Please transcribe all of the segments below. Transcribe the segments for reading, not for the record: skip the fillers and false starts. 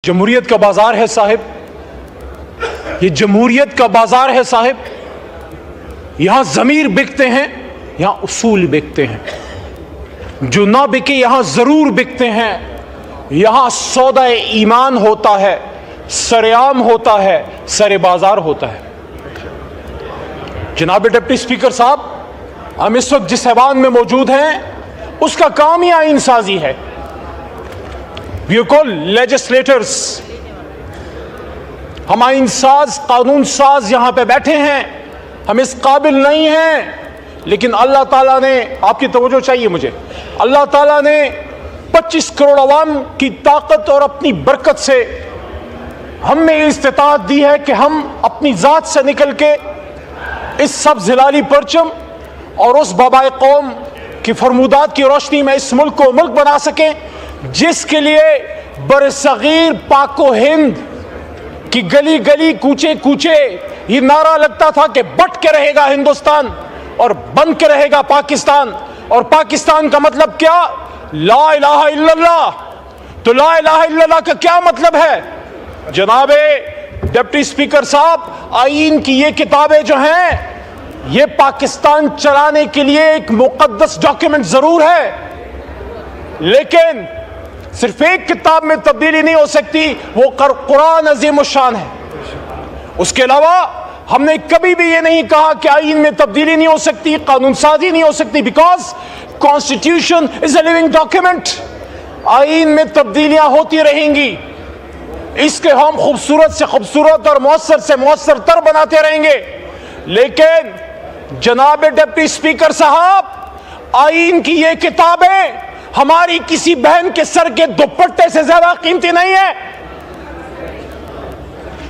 جمہوریت کا بازار ہے صاحب، یہ جمہوریت کا بازار ہے صاحب، یہاں ضمیر بکتے ہیں، یہاں اصول بکتے ہیں، جو نہ بکے یہاں ضرور بکتے ہیں، یہاں سودا ایمان ہوتا ہے، سرعام ہوتا ہے، سر بازار ہوتا ہے۔ جناب ڈپٹی اسپیکر صاحب، ہم اس وقت جس ایوان میں موجود ہیں اس کا کام ہی آئین سازی ہے۔ We call legislators، ہم آئین ساز، قانون ساز یہاں پہ بیٹھے ہیں، ہم اس قابل نہیں ہیں، لیکن اللہ تعالیٰ نے، آپ کی توجہ چاہیے مجھے، اللہ تعالیٰ نے 25 کروڑ عوام کی طاقت اور اپنی برکت سے ہم میں استطاعت دی ہے کہ ہم اپنی ذات سے نکل کے اس سبز ہلالی پرچم اور اس بابائے قوم کی فرمودات کی روشنی میں اس ملک کو ملک بنا سکیں، جس کے لیے برصغیر پاک و ہند کی گلی گلی کوچے کوچے یہ نعرہ لگتا تھا کہ بٹ کے رہے گا ہندوستان اور بن کے رہے گا پاکستان۔ اور پاکستان کا مطلب کیا؟ لا الہ الا اللہ۔ تو لا الہ الا اللہ کا کیا مطلب ہے؟ جناب ڈپٹی اسپیکر صاحب، آئین کی یہ کتابیں جو ہیں یہ پاکستان چلانے کے لیے ایک مقدس ڈاکیومنٹ ضرور ہے، لیکن صرف ایک کتاب میں تبدیلی نہیں ہو سکتی، وہ قرآن عظیم الشان ہے۔ اس کے علاوہ ہم نے کبھی بھی یہ نہیں کہا کہ آئین میں تبدیلی نہیں ہو سکتی، قانون سازی نہیں ہو سکتی، because constitution is a living document. آئین میں تبدیلیاں ہوتی رہیں گی، اس کے ہم خوبصورت سے خوبصورت اور مؤثر سے مؤثر تر بناتے رہیں گے، لیکن جناب ڈپٹی اسپیکر صاحب، آئین کی یہ کتابیں ہماری کسی بہن کے سر کے دوپٹے سے زیادہ قیمتی نہیں ہے۔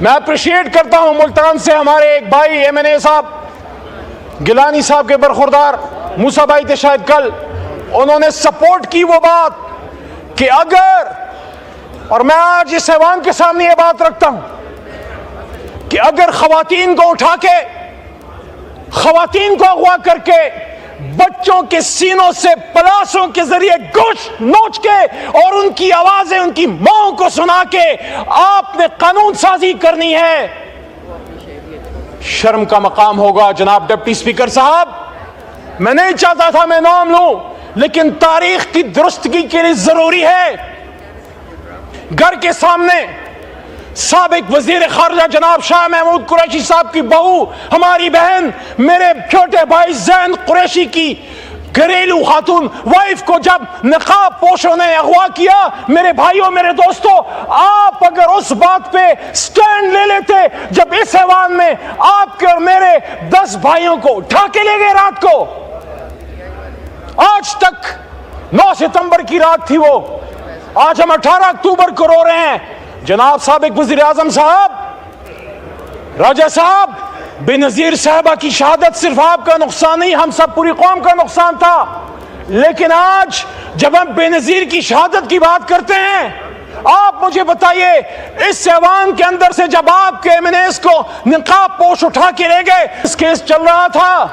میں اپریشیٹ کرتا ہوں ملتان سے ہمارے ایک بھائی ایم این اے صاحب گیلانی صاحب کے برخوردار موسیٰ بھائی تھے شاید کل، انہوں نے سپورٹ کی وہ بات کہ اگر، اور میں آج اس ایوان کے سامنے یہ بات رکھتا ہوں کہ اگر خواتین کو اٹھا کے، خواتین کو اغوا کر کے بچوں کے سینوں سے پلاسوں کے ذریعے گوشت نوچ کے اور ان کی آوازیں ان کی ماں کو سنا کے آپ نے قانون سازی کرنی ہے، شرم کا مقام ہوگا۔ جناب ڈپٹی اسپیکر صاحب، میں نہیں چاہتا تھا میں نام لوں، لیکن تاریخ کی درستگی کے لیے ضروری ہے۔ گھر کے سامنے سابق وزیر خارجہ جناب شاہ محمود قریشی صاحب کی بہو، ہماری بہن، میرے چھوٹے بھائی زین قریشی کی گھریلو خاتون وائف کو جب نقاب پوشوں نے اغوا کیا، میرے بھائیوں، میرے دوستوں، آپ اگر اس بات پہ سٹینڈ لے لیتے جب اس ایوان میں آپ کے اور میرے 10 بھائیوں کو اٹھا کے لے گئے رات کو، آج تک 9 ستمبر کی رات تھی وہ، آج ہم 18 اکتوبر کو رو رہے ہیں۔ جناب سابق وزیر اعظم صاحب، راجہ صاحب، بے نظیر صاحبہ کی شہادت صرف آپ کا نقصان نہیں، ہم سب پوری قوم کا نقصان تھا، لیکن آج جب ہم بے نظیر کی شہادت کی بات کرتے ہیں، آپ مجھے بتائیے اس ایوان کے اندر سے جب آپ کے ایم این ایز کو نقاب پوش اٹھا کے لے گئے، اس کیس چل رہا تھا،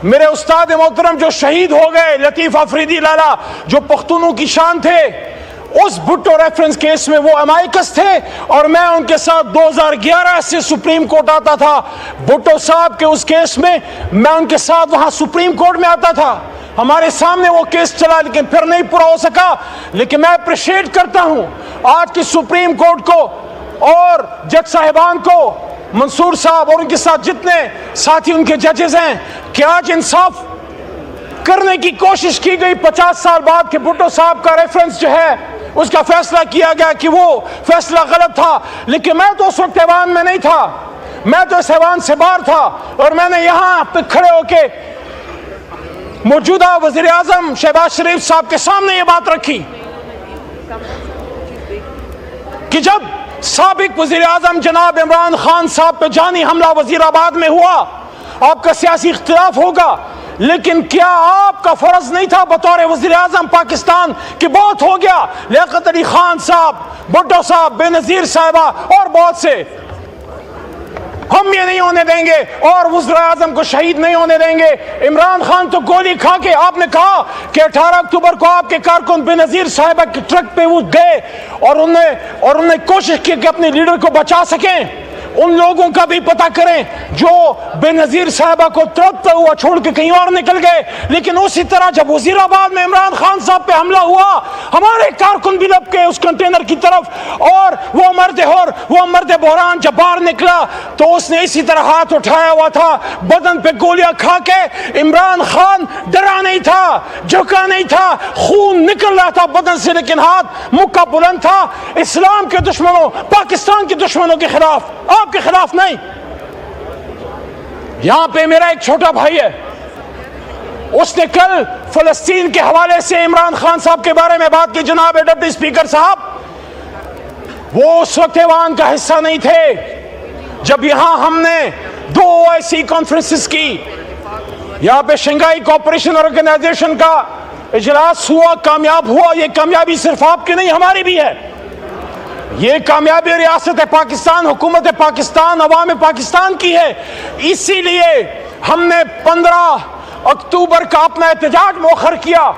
میرے استاد محترم جو شہید ہو گئے لطیف افریدی لالا، جو پختونوں کی شان تھے، اس بھٹو ریفرنس کیس میں وہ امائکس تھے، اور میں ان کے ساتھ 2011 سے سپریم کورٹ آتا تھا۔ بھٹو صاحب کے اس کیس میں میں ان کے ساتھ وہاں سپریم کورٹ میں آتا تھا، ہمارے سامنے وہ کیس چلا، لیکن پھر نہیں پورا ہو سکا۔ لیکن میں اپریشیٹ کرتا ہوں آج کی سپریم کورٹ کو اور جج صاحبان کو، منصور صاحب اور ان کے ساتھ جتنے ساتھی ان کے ججز ہیں، کہ آج انصاف کرنے کی کوشش کی گئی 50 سال بعد کہ بھٹو صاحب کا ریفرنس جو ہے اس کا فیصلہ کیا گیا کہ وہ فیصلہ غلط تھا، لیکن میں تو اس وقت ایوان میں نہیں تھا، میں تو اس ایوان سے باہر تھا، اور میں نے یہاں پہ کھڑے ہو کے موجودہ وزیر اعظم شہباز شریف صاحب کے سامنے یہ بات رکھی کہ جب سابق وزیر اعظم جناب عمران خان صاحب پہ جانی حملہ وزیر آباد میں ہوا، آپ کا سیاسی اختلاف ہوگا، لیکن کیا آپ کا فرض نہیں تھا بطور وزیر اعظم پاکستان کہ بہت ہو گیا، لیاقت علی خان صاحب، بھٹو صاحب، بے نظیر صاحبہ اور بہت سے، ہم یہ نہیں ہونے دیں گے اور وزیر اعظم کو شہید نہیں ہونے دیں گے۔ عمران خان تو گولی کھا کے، آپ نے کہا کہ 18 اکتوبر کو آپ کے کارکن بے نظیر صاحبہ کے ٹرک پہ وہ گئے اور انہوں نے کوشش کی کہ اپنے لیڈر کو بچا سکیں۔ ان لوگوں کا بھی پتہ کریں جو بے نظیر صاحبہ کو تڑپتا ہوا چھوڑ کے کہیں اور نکل گئے۔ لیکن اسی طرح جب وزیر آباد میں عمران خان صاحب پہ حملہ ہوا، ہمارے کارکن بھی لپ کے اس کنٹینر کی طرف، اور وہ مرد بحران جب باہر نکلا تو اس نے اسی طرح ہاتھ اٹھایا ہوا تھا، بدن پہ گولیاں کھا کے۔ عمران خان ڈرا نہیں تھا، جھکا نہیں تھا، خون نکل رہا تھا بدن سے، لیکن ہاتھ مکہ بلند تھا اسلام کے دشمنوں، پاکستان کے دشمنوں کے خلاف، آپ کے خلاف نہیں۔ یہاں پہ میرا ایک چھوٹا بھائی ہے، اس نے کل فلسطین کے حوالے سے عمران خان صاحب کے بارے میں بات کی۔ جناب ڈپٹی اسپیکر صاحب، وہ اس وقت ایوان کا حصہ نہیں تھے جب یہاں ہم نے 2 OIC کانفرنسز کی۔ یہاں پہ شنگھائی کوآپریشن آرگنائزیشن کا اجلاس ہوا، کامیاب ہوا۔ یہ کامیابی صرف آپ کی نہیں، ہماری بھی ہے۔ یہ کامیابی ریاست پاکستان، حکومت پاکستان، عوام پاکستان کی ہے۔ اسی لیے ہم نے 15 اکتوبر کا اپنا احتجاج مؤخر کیا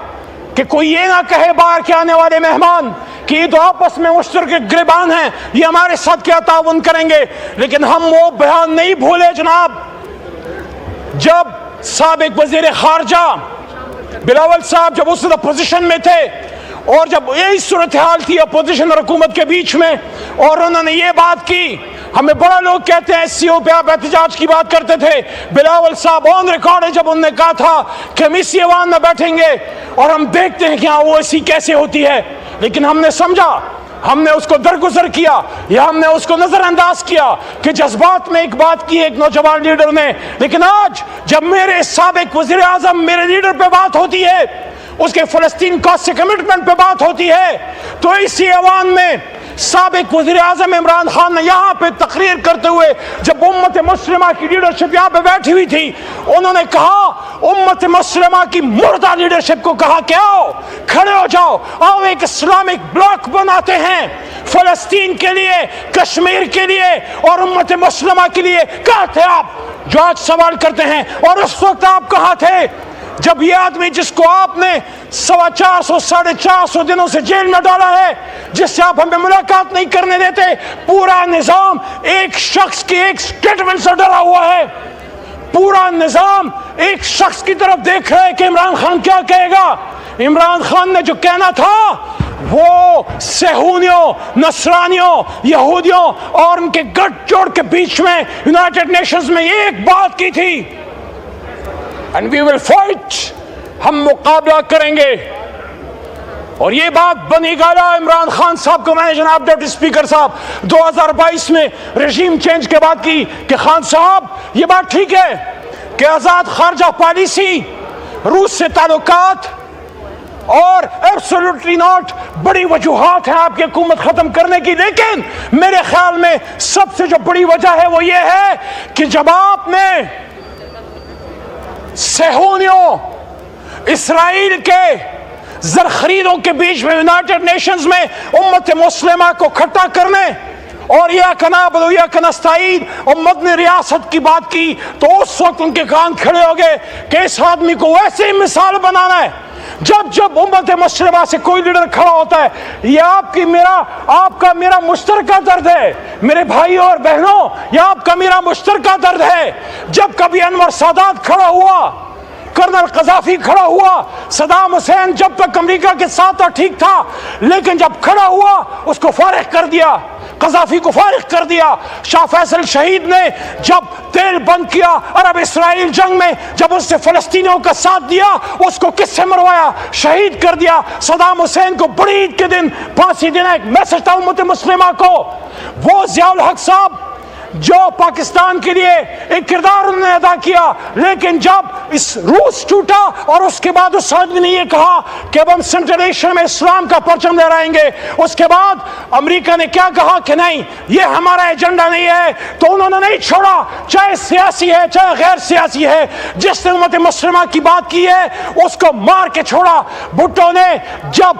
کہ کوئی یہ نہ کہے باہر کے آنے والے مہمان کہ یہ تو آپس میں مشترک گریبان ہیں، یہ ہمارے ساتھ کیا تعاون کریں گے۔ لیکن ہم وہ بیان نہیں بھولے جناب، جب سابق وزیر خارجہ بلاول صاحب جب اس اپوزیشن میں تھے، اور جب یہی صورتحال تھی اپوزیشن اور حکومت کے بیچ میں، اور انہوں نے یہ بات کی، ہمیں بڑا لوگ کہتے ہیں SCO پہ آپ احتجاج کی بات کرتے تھے، بلاول صاحب آن ریکارڈ ہے جب انہوں نے کہا تھا کہ ہم اسی ایوان میں بیٹھیں گے اور ہم دیکھتے ہیں کہ ہاں وہ ایسی کیسے ہوتی ہے۔ لیکن ہم نے سمجھا، ہم نے اس کو درگزر کیا یا ہم نے اس کو نظر انداز کیا کہ جذبات میں ایک بات کی ایک نوجوان لیڈر نے۔ لیکن آج جب میرے سابق وزیر اعظم میرے لیڈر پہ بات ہوتی ہے، اس کے فلسطین کا سے کمٹمنٹ پہ بات ہوتی ہے، تو اسی ایوان میں سابق وزیر اعظم عمران خان نے یہاں پہ تقریر کرتے ہوئے، جب امت مسلمہ کی لیڈرشپ یہاں پہ بیٹھی ہوئی تھی، انہوں نے کہا، امت مسلمہ کی مردہ لیڈرشپ کو کہا کہ آؤ کھڑے ہو جاؤ، آؤ ایک اسلامک بلاک بناتے ہیں فلسطین کے لیے، کشمیر کے لیے اور امت مسلمہ کے لیے۔ کہاں تھے آپ جو آج سوال کرتے ہیں؟ اور اس وقت آپ کہاں تھے جب یہ آدمی جس کو آپ نے 450 ساڑھے 400 دنوں سے جیل میں ڈالا ہے، جس سے آپ ہمیں ملاقات نہیں کرنے دیتے، پورا نظام ایک شخص کی ایک سٹیٹمنٹ سے ڈرا ہوا ہے، پورا نظام ایک شخص کی طرف دیکھ رہا ہے کہ عمران خان کیا کہے گا۔ عمران خان نے جو کہنا تھا وہ صہیونیوں، نصرانیوں، یہودیوں اور ان کے گٹھ جوڑ کے بیچ میں یونائٹڈ نیشنز میں ایک بات کی تھی، and we will fight، ہم مقابلہ کریں گے۔ اور یہ بات بنی گالا عمران خان صاحب کو میں نے جناب ڈپٹی اسپیکر صاحب 2022 میں رژیم چینج کے بعد کی کہ خان صاحب یہ بات ٹھیک ہے کہ آزاد خارجہ پالیسی، روس سے تعلقات اور ایبسولوٹلی ناٹ بڑی وجوہات ہیں آپ کی حکومت ختم کرنے کی، لیکن میرے خیال میں سب سے جو بڑی وجہ ہے وہ یہ ہے کہ جب آپ نے صہیونیوں، اسرائیل کے زرخریدوں کے بیچ میں یونائٹڈ نیشنز میں امت مسلمہ کو کھٹا کرنے اور یا کنابل یا کنستعید اور مدنی ریاست کی بات کی، تو اس وقت ان کے کان کھڑے ہو گئے کہ اس آدمی کو ویسے ہی مثال بنانا ہے۔ جب امت مسلمہ سے کوئی لیڈر کھڑا ہوتا ہے، یہ آپ کا میرا مشترکہ درد ہے میرے بھائیوں اور بہنوں، یہ آپ کا میرا مشترکہ درد ہے۔ جب کبھی انور سادات کھڑا ہوا، کرنل قذافی کھڑا ہوا، صدام حسین جب تک امریکہ کے ساتھ تھا ٹھیک تھا، لیکن جب کھڑا ہوا اس کو فارغ کر دیا، قذافی کو فارغ کر دیا۔ شاہ فیصل شہید نے جب تیل بند کیا عرب اسرائیل جنگ میں، جب اس نے فلسطینیوں کا ساتھ دیا، اس کو کس سے مروایا؟ شہید کر دیا۔ صدام حسین کو بڑی عید کے دن پھانسی دینا ایک میسج تھا امت مسلمہ کو۔ وہ ضیاء الحق صاحب جو پاکستان کے لیے ایک کردار انہوں نے ادا کیا، لیکن جب اس روس ٹوٹا اور اس کے بعد اس آدمی نے یہ کہا کہ اب ہم سینٹرل ایشیا میں اسلام کا پرچم لہرائیں گے، اس کے بعد امریکہ نے کیا کہا کہ نہیں یہ ہمارا ایجنڈا نہیں ہے، تو انہوں نے نہیں چھوڑا، چاہے سیاسی ہے چاہے غیر سیاسی ہے، جس نے امت مسلمہ کی بات کی ہے اس کو مار کے چھوڑا۔ بھٹو نے جب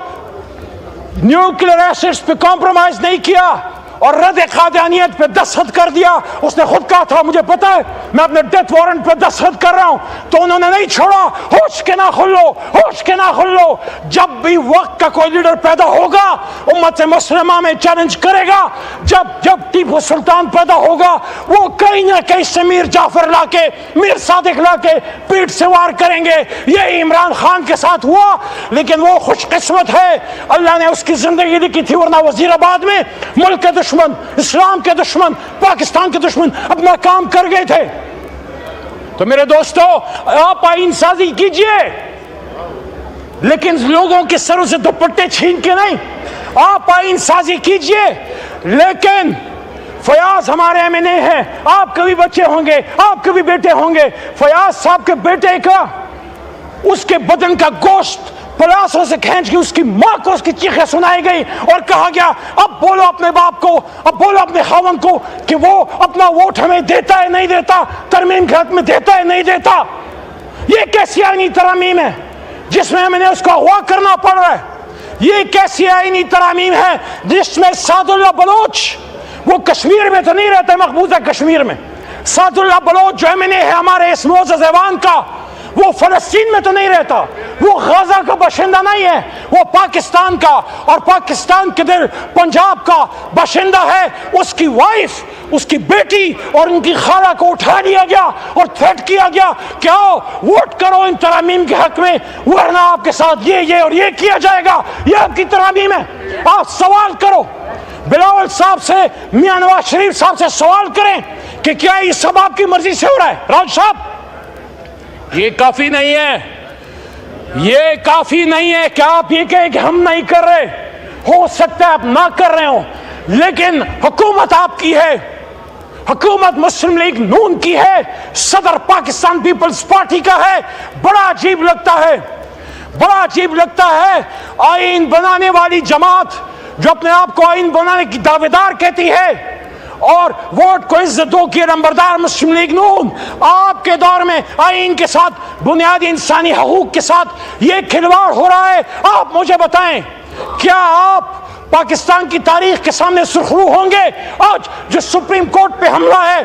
نیوکلیر ایسٹس پہ کمپرومائز نہیں کیا، اور رد قادیانیت پہ دستخط کر دیا. اس نے خود کہا تھا مجھے پتا ہے میں اپنے ڈیتھ وارنٹ پہ دستخط کر رہا ہوں, تو انہوں نے نہیں چھوڑا. ہوش کے نہ کھل لو, ہوش کے نہ کھل لو. جب بھی وقت کا کوئی لیڈر پیدا ہوگا امت مسلمہ میں چیلنج کرے گا. جب ٹیپو سلطان پیدا ہوگا وہ کہیں نہ کہیں سے میر جعفر لا کے, میر صادق لا کے پیٹ سے وار کریں گے. یہ عمران خان کے ساتھ ہوا, لیکن وہ خوش قسمت ہے اللہ نے اس کی زندگی لکھی تھی, ورنہ وزیر آباد میں ملک کے دشمن, اسلام کے دشمن, پاکستان کے دشمن اپنا کام کر گئے تھے. تو میرے دوستو آپ آئین سازی کیجئے, لیکن لوگوں کے سروں سے دوپٹے چھین کے نہیں. آپ آئین سازی کیجئے, لیکن فیاض ہمارے ایم این اے ہیں, آپ کے بھی بچے ہوں گے, آپ کے بھی بیٹے ہوں گے. فیاض صاحب کے بیٹے کا اس کے بدن کا گوشت پلاسوں سے کھینچ کے اس کی ماں کو اس کی چیخیں سنائی گئی اور کہا گیا اب بولو اپنے باپ کو, اب بولو اپنے خاوند کو کہ وہ اپنا ووٹ ہمیں دیتا ہے نہیں دیتا, ترمیم کے حق میں دیتا ہے نہیں دیتا. یہ کیسی آئینی ترامیم ہے جس میں ہمیں اس کو اغوا کرنا پڑ رہا ہے؟ یہ کیسی آئینی ترامیم ہے جس میں سعد اللہ بلوچ, وہ کشمیر میں تو نہیں رہتا, مقبوضہ کشمیر میں, سعد اللہ بلوچ جو ایم این اے ہے ہمارے اس معزز ایوان کا, وہ فلسطین میں تو نہیں رہتا, وہ غزہ کا باشندہ نہیں ہے, وہ پاکستان کا اور پاکستان کے دل پنجاب کا باشندہ ہے. اس کی وائف, اس کی بیٹی اور ان کی خالہ کو اٹھا لیا گیا اور تھریٹ کیا گیا کہ آؤ ووٹ کرو ان ترامیم کے حق میں, ورنہ آپ کے ساتھ یہ اور یہ کیا جائے گا. یہ آپ کی ترامیم ہے. آپ سوال کرو بلاول صاحب سے, میاں نواز شریف صاحب سے سوال کریں کہ کیا یہ سب آپ کی مرضی سے ہو رہا ہے؟ راج صاحب یہ کافی نہیں ہے, یہ کافی نہیں ہے کہ آپ یہ کہیں کہ ہم نہیں کر رہے. ہو سکتا ہے آپ نہ کر رہے ہوں, لیکن حکومت آپ کی ہے, حکومت مسلم لیگ نون کی ہے, صدر پاکستان پیپلز پارٹی کا ہے. بڑا عجیب لگتا ہے, بڑا عجیب لگتا ہے آئین بنانے والی جماعت جو اپنے آپ کو آئین بنانے کی دعویدار کہتی ہے اور ووٹ کو عزت دو کی نمبردار مسلم لیگ نون, آپ کے دور میں آئین کے ساتھ, بنیادی انسانی حقوق کے ساتھ یہ کھلواڑ ہو رہا ہے. آپ مجھے بتائیں کیا آپ پاکستان کی تاریخ کے سامنے سرخرو ہوں گے آج جو سپریم کورٹ پہ حملہ ہے,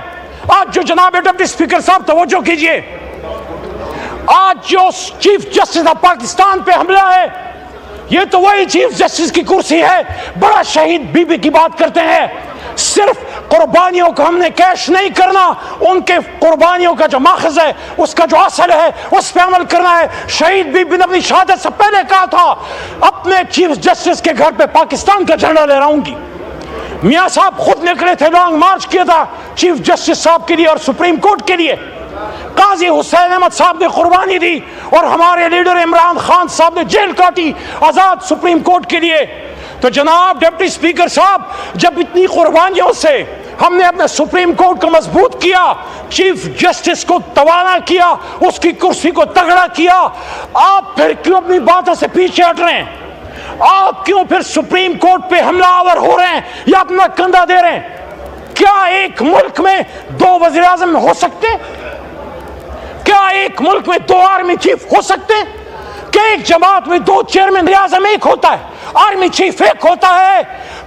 آج جو جناب ڈپٹی اسپیکر صاحب توجہ کیجئے, آج جو چیف جسٹس آف پاکستان پہ حملہ ہے, یہ تو وہی چیف جسٹس کی کرسی ہے. بڑا شہید بی بی کی بات کرتے ہیں, صرف قربانیوں کو ہم نے کیش نہیں کرنا, ان کے قربانیوں کا جو ماخذ ہے, اس کا جو اصل ہے, اس پہ عمل کرنا ہے. شہید بی بی نے اپنی شہادت سے پہلے کہا تھا اپنے چیف جسٹس کے گھر پہ پاکستان کا جھنڈا لہراؤں گی. میاں صاحب خود نکلے تھے, لانگ مارچ کیا تھا چیف جسٹس صاحب کے لیے اور سپریم کورٹ کے لیے. قاضی حسین احمد صاحب نے قربانی دی اور ہمارے لیڈر عمران خان صاحب نے جیل کاٹی آزاد سپریم کورٹ کے لیے. تو جناب ڈپٹی اسپیکر صاحب, جب اتنی قربانیوں سے ہم نے اپنے سپریم کورٹ کو مضبوط کیا, چیف جسٹس کو توانا کیا, اس کی کرسی کو تگڑا کیا, آپ پھر کیوں اپنی باتوں سے پیچھے ہٹ رہے ہیں؟ آپ کیوں پھر سپریم کورٹ پہ حملہ آور ہو رہے ہیں یا اپنا کندھا دے رہے ہیں؟ کیا ایک ملک میں دو وزیر اعظم ہو سکتے؟ کیا ایک ملک میں دو آرمی چیف ہو سکتے؟ کہ ایک جماعت میں دو چیئرمین اعظم ایک ہوتا ہے, آرمی چیف ایک ہوتا ہے؟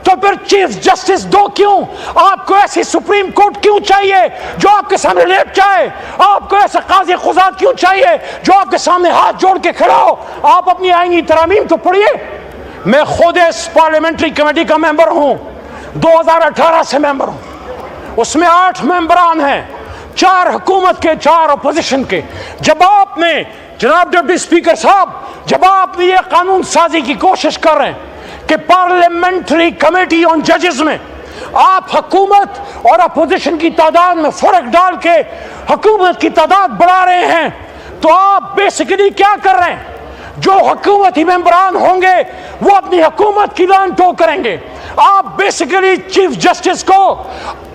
تو پھر چیف جسٹس دو کیوں؟ آپ کو ایسی سپریم کورٹ کیوں چاہیے جو آپ کے سامنے لیٹ جائے؟ آپ کو ایسا قاضی قضات کیوں چاہیے جو آپ کے سامنے ہاتھ جوڑ کے کھڑا ہو؟ آپ اپنی آئینی ترامیم تو پڑھیے. میں خود اس پارلیمنٹری کمیٹی کا ممبر ہوں, 2018 سے ممبر ہوں. اس میں 8 ممبران ہیں, 4 حکومت کے, 4 اپوزیشن کے. جب آپ نے جناب ڈپٹی اسپیکر صاحب, جب آپ یہ قانون سازی کی کوشش کر رہے ہیں کہ پارلیمنٹری کمیٹی آن ججز میں آپ حکومت اور اپوزیشن کی تعداد میں فرق ڈال کے حکومت کی تعداد بڑھا رہے ہیں, تو آپ بیسیکلی کیا کر رہے ہیں؟ جو حکومتی ممبران ہوں گے وہ اپنی حکومت کی لان ٹو کریں گے. آپ بیسیکلی چیف جسٹس کو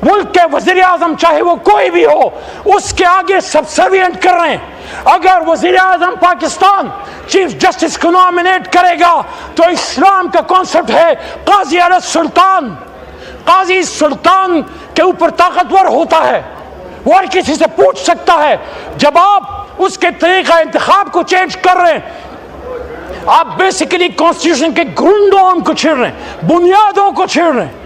ملک کے وزیر اعظم چاہے وہ کوئی بھی ہو اس کے آگے سبسروینٹ کر رہے ہیں. اگر وزیر اعظم پاکستان چیف جسٹس کو نامنیٹ کرے گا تو اسلام کا کانسیپٹ ہے قاضی علی السلطان, قاضی سلطان کے اوپر طاقتور ہوتا ہے, وہ ہر کسی سے پوچھ سکتا ہے. جب آپ اس کے طریقہ انتخاب کو چینج کر رہے ہیں, آپ بیسیکلی کانسٹیٹیوشن کے گرنڈوں کو چھیڑ رہے ہیں, بنیادوں کو چھیڑ رہے ہیں.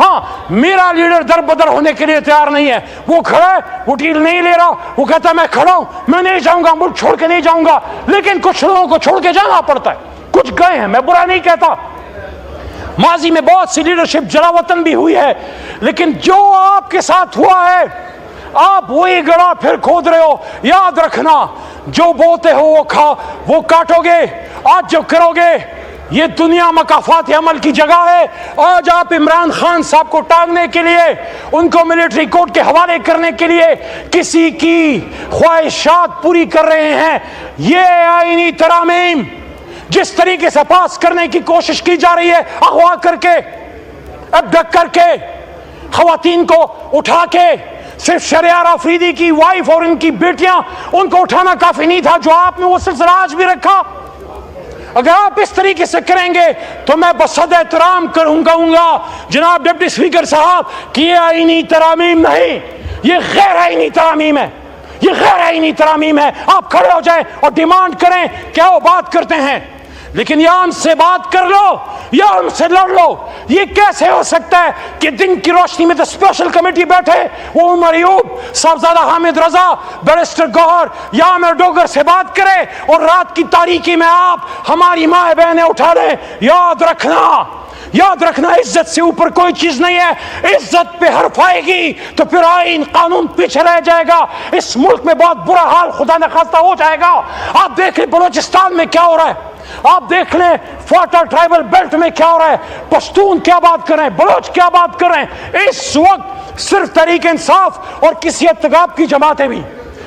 ہاں میرا لیڈر در بدر ہونے کے لیے تیار نہیں ہے، وہ کھڑا ہے، وہ ڈیل نہیں لے رہا، وہ کہتا ہے میں کھڑا ہوں، میں نہیں جاؤں گا، ملک چھوڑ کے نہیں جاؤں گا، لیکن کچھ لوگوں کو چھوڑ کے جانا پڑتا ہے، کچھ گئے ہیں، میں برا نہیں کہتا، ماضی میں بہت سی لیڈرشپ جلا وطن بھی ہوئی ہے، لیکن جو آپ کے ساتھ ہوا ہے آپ وہی گڑھا پھر کھود رہے ہو. یاد رکھنا جو بوتے ہو وہ کاٹو گے. آج جو کرو گے یہ دنیا مکافات عمل کی جگہ ہے. آج آپ عمران خان صاحب کو ٹانگنے کے لیے، ان کو ملٹری کورٹ کے حوالے کرنے کے لیے کسی کی خواہشات پوری کر رہے ہیں. یہ آئینی ترامیم جس طریقے سے پاس کرنے کی کوشش کی جا رہی ہے، اغوا کر کے، ابڈکٹ کر کے، خواتین کو اٹھا کے، صرف شہریار آفریدی کی وائف اور ان کی بیٹیاں، ان کو اٹھانا کافی نہیں تھا جو آپ نے وہ سلسلہ آج بھی رکھا. اگر آپ اس طریقے سے کریں گے تو میں بصد احترام کہوں گا جناب ڈپٹی اسپیکر صاحب کہ یہ آئینی ترامیم نہیں، یہ غیر آئینی ترامیم ہے، یہ غیر آئینی ترامیم ہے. آپ کھڑے ہو جائیں اور ڈیمانڈ کریں کیا وہ بات کرتے ہیں، لیکن یا ہم سے بات کر لو یا ہم سے لڑ لو. یہ کیسے ہو سکتا ہے کہ دن کی روشنی میں تو اسپیشل کمیٹی بیٹھے، وہ عمر ایوب، صاحبزادہ حامد رضا، بیرسٹر گوہر یا عامر ڈوگر سے بات کرے، اور رات کی تاریکی میں آپ ہماری ماں بہنیں اٹھا لیں. یاد رکھنا عزت سے اوپر کوئی چیز نہیں ہے. عزت پہ حرف آئے گی تو پھر آئین قانون پیچھے رہ جائے گا. اس ملک میں بہت برا حال خدا نخواستہ ہو جائے گا. آپ دیکھ لیں بلوچستان میں کیا ہو رہا ہے، آپ دیکھ لیں فاٹا ٹرائبل بیلٹ میں کیا ہو رہا ہے، پشتون کیا بات کر رہے ہیں، بلوچ کیا بات کر رہے ہیں. اس وقت صرف تحریک انصاف اور کسی اتغاب کی جماعتیں بھی،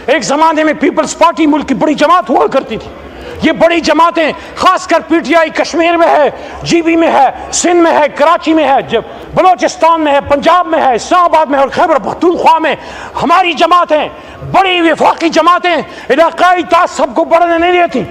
ایک زمانے میں پیپلز پارٹی ملک کی بڑی جماعت ہوا کرتی تھی، یہ بڑی جماعتیں خاص کر پی ٹی آئی کشمیر میں ہے، جی بی میں ہے، سندھ میں ہے، کراچی میں ہے، بلوچستان میں ہے، پنجاب میں ہے، اسلام آباد میں اور خیبر پختونخوا میں ہماری جماعتیں، بڑی وفاقی جماعتیں علاقائی تعصب کو بڑھنے نہیں دیتی.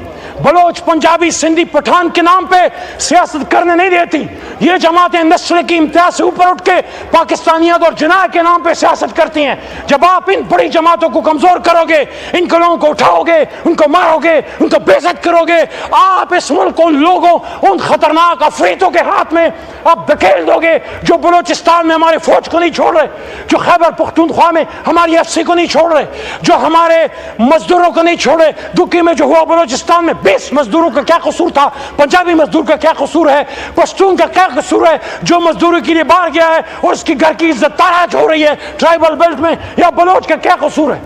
بلوچ، پنجابی، سندھی، پٹھان کے نام پہ سیاست کرنے نہیں دیتی. یہ جماعتیں نسل کی امتیاز سے اوپر اٹھ کے پاکستانیت اور جناح کے نام پہ سیاست کرتی ہیں. جب آپ ان بڑی جماعتوں کو کمزور کرو گے، ان کو لوگوں کو اٹھاؤ گے، ان کو مارو گے، ان کو بے عزت کرو گے، آپ اس ملک کو ان لوگوں، ان خطرناک افریتوں کے ہاتھ میں آپ دھکیل دو گے جو بلوچستان میں ہمارے فوج کو نہیں چھوڑ رہے، جو خیبر پختونخوا میں ہماری ایف سی کو نہیں چھوڑ رہے، جو ہمارے مزدوروں کو نہیں چھوڑ رہے. دکی میں جو ہوا بلوچستان میں 20 مزدوروں کا کیا قصور تھا، پنجابی مزدور کا کیا قصور ہے، پشتون کا کیا قصور ہے جو مزدوری کے لیے باہر گیا ہے اور اس کی گھر کی عزت تاراج ہو رہی ہے ٹرائبل بیلٹ میں، یا بلوچ کا کیا قصور ہے.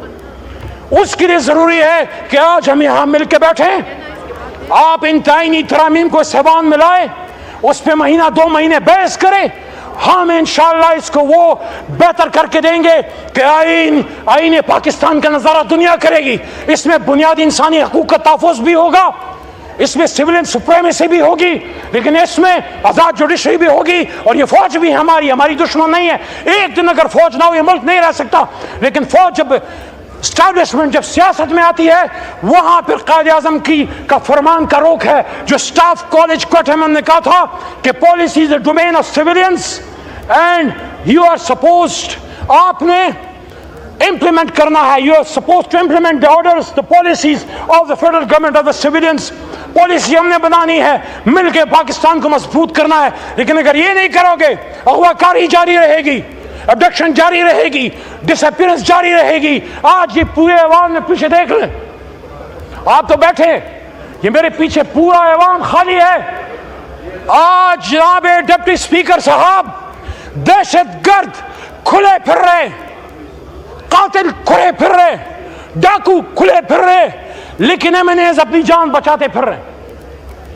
اس کے لیے ضروری ہے کہ آج ہم یہاں مل کے بیٹھیں، آپ ان آئینی ترامیم کو سیوان میں لائیں، اس پہ مہینہ 2 مہینے بحث کریں. ہم انشاءاللہ اس کو وہ بہتر کر کے دیں گے کہ آئین پاکستان کا نظارہ دنیا کرے گی. اس میں بنیادی انسانی حقوق کا تحفظ بھی ہوگا، اس میں سویلین سپریمیسی بھی ہوگی، لیکن اس میں آزاد جوڈیشری بھی ہوگی، اور یہ فوج بھی ہماری دشمن نہیں ہے. ایک دن اگر فوج نہ ہو یہ ملک نہیں رہ سکتا، لیکن فوج جب اسٹیبلشمنٹ جب سیاست میں آتی ہے وہاں پھر قائد اعظم کا فرمان کا روک ہے جو سٹاف کالج کوئٹہ میں نے کہا تھا کہ policy is a domain of civilians and you are supposed, آپ نے implement کرنا ہے، you are supposed to implement the orders, the policies of the federal government of the civilians. Policy ہم نے بنانی ہے، مل کے پاکستان کو مضبوط کرنا ہے. لیکن اگر یہ نہیں کرو گے اغوا کاری جاری رہے گی، ابڈکشن جاری رہے گی، ڈس اپیئرنس جاری رہے گی. آج یہ پورے ایوان میں پیچھے دیکھ لیں، آپ تو بیٹھے، یہ میرے پیچھے پورا ایوان خالی ہے. آج جناب ڈپٹی اسپیکر صاحب دہشت گرد کھلے پھر رہے، قاتل کھلے پھر رہے، ڈاکو کھلے پھر رہے، لیکن ایمنیز اپنی جان بچاتے پھر رہے.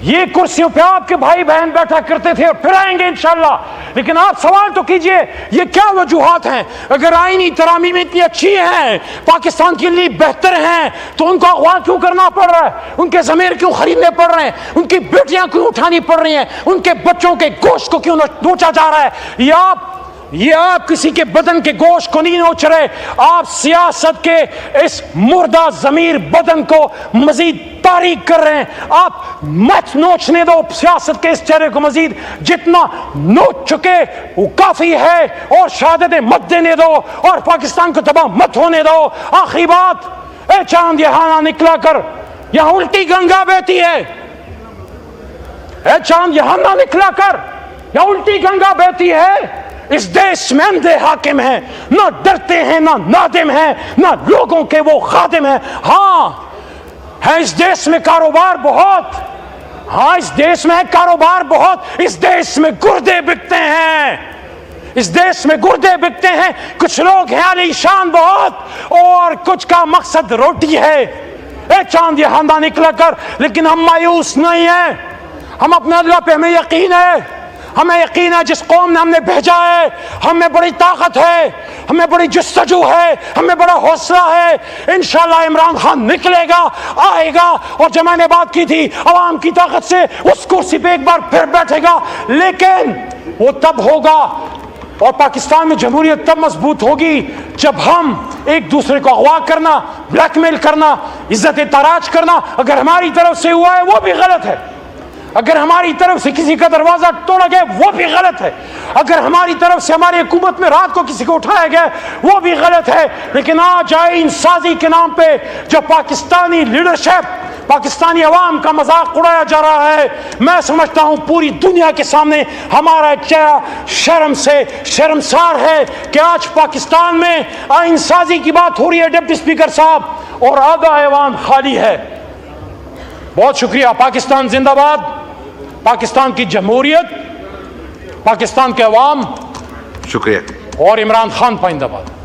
یہ کرسیوں پہ آپ کے بھائی بہن بیٹھا کرتے تھے اور پھر آئیں گے انشاءاللہ. لیکن آپ سوال تو کیجئے یہ کیا وجوہات ہیں؟ اگر آئینی ترامیم اتنی اچھی ہیں، پاکستان کے لیے بہتر ہیں، تو ان کو اغوا کیوں کرنا پڑ رہا ہے؟ ان کے ضمیر کیوں خریدنے پڑ رہے ہیں؟ ان کی بیٹیاں کیوں اٹھانی پڑ رہی ہیں؟ ان کے بچوں کے گوشت کو کیوں نوچا جا رہا ہے؟ یہ آپ کسی کے بدن کے گوشت کو نہیں نوچ رہے، آپ سیاست کے اس مردہ ضمیر بدن کو مزید تاریک کر رہے ہیں. آپ مت نوچنے دو سیاست کے اس چہرے کو، مزید جتنا نوچ چکے وہ کافی ہے، اور شہادتیں مت دینے دو اور پاکستان کو تباہ مت ہونے دو. آخری بات، اے چاند یہاں نہ نکلا کر، یہاں الٹی گنگا بہتی ہے. اے چاند یہاں نہ نکلا کر، یہاں الٹی گنگا بہتی ہے. اس دیش میں اندھے حاکم ہیں، نہ ڈرتے ہیں، نہ نادم ہیں، نہ لوگوں کے وہ خادم ہیں۔ ہاں ہے اس دیش میں کاروبار بہت، ہاں اس دیش میں کاروبار بہت، اس دیش میں گردے بکتے ہیں، اس دیش میں گردے بکتے ہیں۔ کچھ لوگ ہیں علی شان بہت اور کچھ کا مقصد روٹی ہے، اے چاند یہ ہندا نکلا کر، لیکن ہم مایوس نہیں ہیں، ہم اپنے اللہ پہ ہمیں یقین ہے، ہمیں یقین ہے جس قوم نے ہم نے بھیجا ہے ہمیں بڑی طاقت ہے، ہمیں بڑی جستجو ہے، ہمیں بڑا حوصلہ ہے۔ انشاءاللہ عمران خان نکلے گا، آئے گا، اور جو میں نے بات کی تھی عوام کی طاقت سے اس کرسی پہ ایک بار پھر بیٹھے گا، لیکن وہ تب ہوگا اور پاکستان میں جمہوریت تب مضبوط ہوگی جب ہم ایک دوسرے کو اغوا کرنا، بلیک میل کرنا، عزت تاراج کرنا اگر ہماری طرف سے ہوا ہے وہ بھی غلط ہے، اگر ہماری طرف سے کسی کا دروازہ توڑا گیا وہ بھی غلط ہے، اگر ہماری طرف سے ہماری حکومت میں رات کو کسی کو اٹھایا گیا وہ بھی غلط ہے۔ لیکن آج آئین سازی کے نام پہ جو پاکستانی لیڈرشپ، پاکستانی عوام کا مذاق اڑایا جا رہا ہے، میں سمجھتا ہوں پوری دنیا کے سامنے ہمارا چہرہ شرم سے شرمسار ہے کہ آج پاکستان میں آئین سازی کی بات ہو رہی ہے ڈپٹی اسپیکر صاحب، اور آدھا ایوان خالی ہے۔ بہت شکریہ۔ پاکستان زندہ باد، پاکستان کی جمہوریت، پاکستان کے عوام، شکریہ۔ اور عمران خان پائندہ باد۔